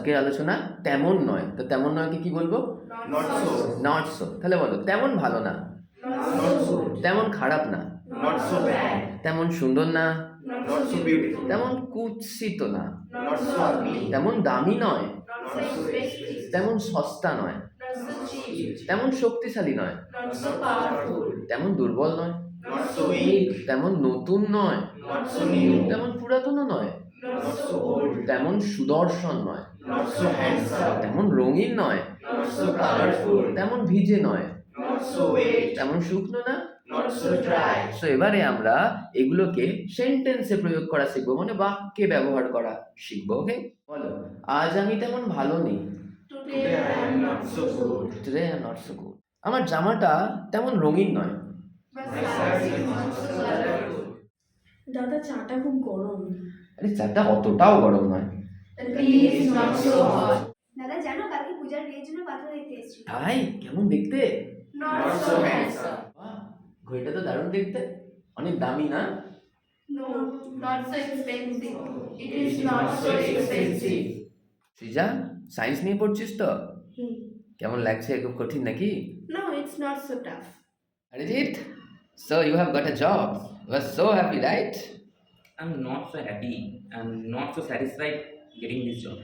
আজকের আলোচনা তেমন নয়। তো তেমন নয়কে কি বলবো? Not so. Not so. তাহলে বলো, তেমন ভালো না, Not so. তেমন খারাপ না, Not so bad. তেমন সুন্দর না, Not so beautiful. তেমন কুৎসিত না, Not so ugly. তেমন দামি নয়, Not so expensive. তেমন সস্তা নয়, Not so cheap. তেমন শক্তিশালী নয়, Not so powerful. তেমন দুর্বল নয়, Not so weak. তেমন নতুন নয়, Not so new. তেমন পুরাতনও নয়, Not so old. তেমন সুদর্শন নয়, Not so handsome. তেমন রঙিন নয়, Not so colorful. তেমন ভিজে নয়, Not so wet. তেমন শুকনো না। Not so dry. সো এবারে আমরা এগুলোকে সেন্টেন্সে প্রয়োগ করা শিখবো, মানে বাক্যে ব্যবহার করা শিখবো। ওকে, বলো, আজ আমি তেমন ভালো নেই। Today I am not so good. Today I am not so good. আমার জামাটা তেমন রঙিন নয়। My shirt is not so colorful. দাদা চাটা খুব গরম। আরে চাটা অতটাও গরম নয়। The tea is not so hot. দাদা জানো কালকে পূজার বিয়ের জন্য পাত্র দেখতে এসেছি। তাই? কেমন দেখতে? Not so handsome. বাহ, ঘড়িটা তো দারুণ দেখতে, অনেক দামি না? No, not so expensive. It is not so expensive. Srija, science নিয়ে পড়ছিস তো? হুম। কেমন লাগছে? খুব কঠিন নাকি? No, it's not so tough. Arijit, so you have got a job. You are so happy, right? I'm not so happy. I'm not so satisfied getting this job.